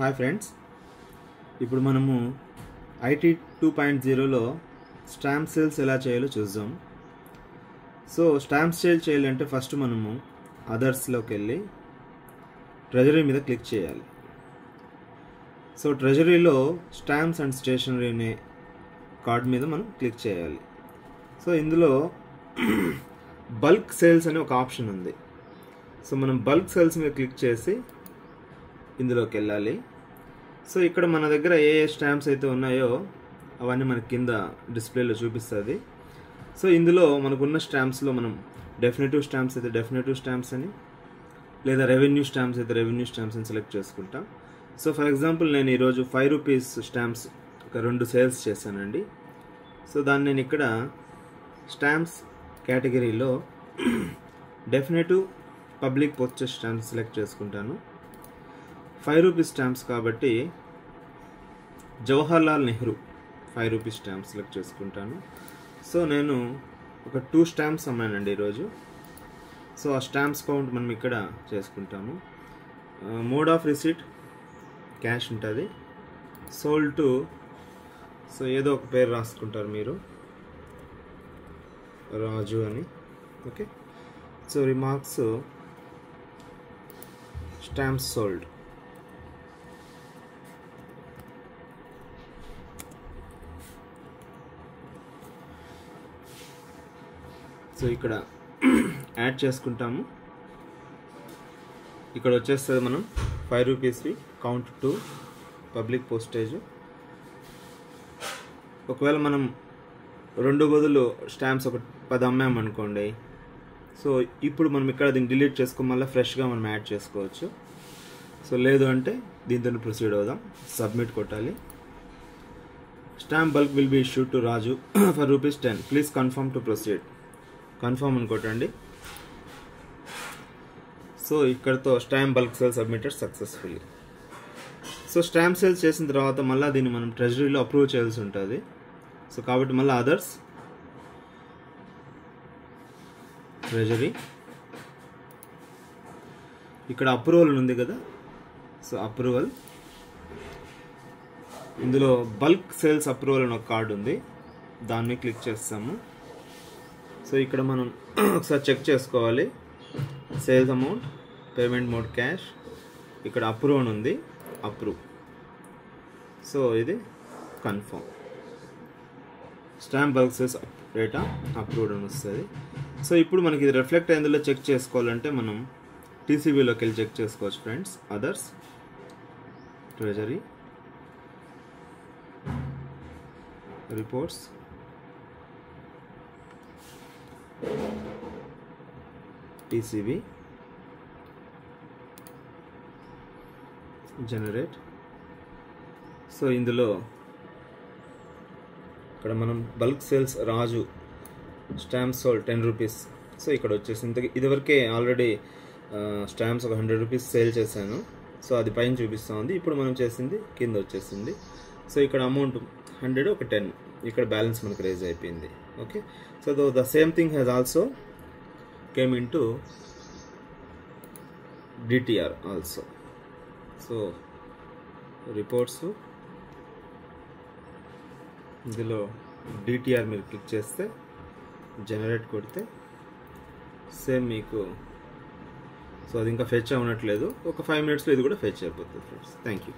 Hi friends, ఇప్పుడు మనము IT 2.0లో stamp sales ఎలా చేయాలో చూద్దాం. సో స్టాంప్ సేల్ చేయాలంటే ఫస్ట్ మనము అదర్స్లోకి వెళ్ళి ట్రెజరీ మీద క్లిక్ చేయాలి. సో ట్రెజరీలో స్టాంప్స్ అండ్ స్టేషనరీ అనే కార్డ్ మీద మనం క్లిక్ చేయాలి. సో ఇందులో బల్క్ సేల్స్ అనే ఒక ఆప్షన్ ఉంది. సో మనం బల్క్ సేల్స్ మీద క్లిక్ చేసి ఇందులోకి వెళ్ళాలి. సో ఇక్కడ మన దగ్గర ఏ స్టాంప్స్ అయితే ఉన్నాయో అవన్నీ మనకి కింద డిస్ప్లేలో చూపిస్తుంది. సో ఇందులో మనకున్న స్టాంప్స్లో మనం డెఫినెటివ్ స్టాంప్స్ అయితే డెఫినెటివ్ స్టాంప్స్ అని, లేదా రెవెన్యూ స్టాంప్స్ అయితే రెవెన్యూ స్టాంప్స్ అని సెలెక్ట్ చేసుకుంటాం. సో ఫర్ ఎగ్జాంపుల్ నేను ఈరోజు 5 రూపీస్ స్టాంప్స్ ఒక 2 సేల్స్ చేశానండి. సో దాన్ని నేను ఇక్కడ స్టాంప్స్ కేటగిరీలో definitive public postage stamps select చేసుకుంటాను. 5 రూపీస్ స్టాంప్స్ కాబట్టి Jawaharlal Nehru 5 rupees stamps select చేసుకుంటాను. సో నేను ఒక 2 స్టాంప్స్ అమ్మానండి ఈరోజు. సో ఆ స్టాంప్స్ కౌంట్ మనం ఇక్కడ చేసుకుంటాము. మోడ్ ఆఫ్ రిసీట్ క్యాష్ ఉంటుంది. సోల్డ్ టు, సో ఏదో ఒక పేరు రాసుకుంటారు మీరు, రాజు అని. Okay, so remarks stamps sold. So ఇక్కడ యాడ్ చేసుకుంటాము. ఇక్కడ వచ్చేస్తుంది మనం 5 రూపీస్వి కౌంట్ టు పబ్లిక్ పోస్టేజ్. ఒకవేళ మనం 2 బదులు స్టాంప్స్ ఒక 10 అమ్మామనుకోండి, సో ఇప్పుడు మనం ఇక్కడ దీన్ని డిలీట్ చేసుకో మళ్ళీ ఫ్రెష్గా మనం యాడ్ చేసుకోవచ్చు. సో లేదు అంటే దీంతో ప్రొసీడ్ అవుదాం. సబ్మిట్ కొట్టాలి. Stamp bulk will be issued to Raju for ₹10. Please confirm to proceed. Confirm అనుకోటండి. సో ఇక్కడతో stamp bulk sale submitted successfully. So stamp sales చేసిన తర్వాత మళ్ళీ దీన్ని మనం ట్రెజరీలో అప్రూవ్ చేయాల్సి ఉంటుంది. సో కాబట్టి మళ్ళీ అదర్స్, ట్రెజరీ, ఇక్కడ అప్రూవల్ ఉంది కదా, సో అప్రూవల్, ఇందులో బల్క్ సేల్స్ అప్రూవల్ అని ఒక కార్డు ఉంది, దాన్ని క్లిక్ చేస్తాము. సో ఇక్కడ మనం ఒకసారి చెక్ చేసుకోవాలి. Sales amount, payment mode cash, ఇక్కడ అప్రూవ్ అని ఉంది, అప్రూవ్. సో ఇది confirm. Stamp bulk sales data approved అని వస్తుంది. సో ఇప్పుడు మనకి ఇది రిఫ్లెక్ట్ అయిందో చెక్ చేసుకోవాలంటే మనం టీసీబీలోకి వెళ్ళి చెక్ చేసుకోవచ్చు friends. Others, treasury, reports, TCB, generate. So ఇందులో ఇక్కడ మనం బల్క్ సేల్స్ రాజు స్టాంప్స్ సోల్డ్ 10 రూపీస్. సో ఇక్కడ వచ్చేసింది. ఇదివరకే ఆల్రెడీ స్టాంప్స్ ఒక 100 రూపీస్ సేల్ చేశాను. సో అది పైన చూపిస్తూ ఉంది. ఇప్పుడు మనం చేసింది కింద వచ్చేసింది. సో ఇక్కడ అమౌంట్ 100, ఒక 10, ఇక్కడ బ్యాలెన్స్ మనకు రేజ్ అయిపోయింది. Okay, so the same thing has also came in to DTR also. So reports, ఇందులో డిటిఆర్ మీరు క్లిక్ చేస్తే జనరేట్ కొడితే సేమ్ మీకు, సో అది ఇంకా ఫెచ్ అవ్వట్లేదు, ఒక 5 మినిట్స్లో ఇది కూడా ఫెచ్ అయిపోతుంది ఫ్రెండ్స్. Thank you.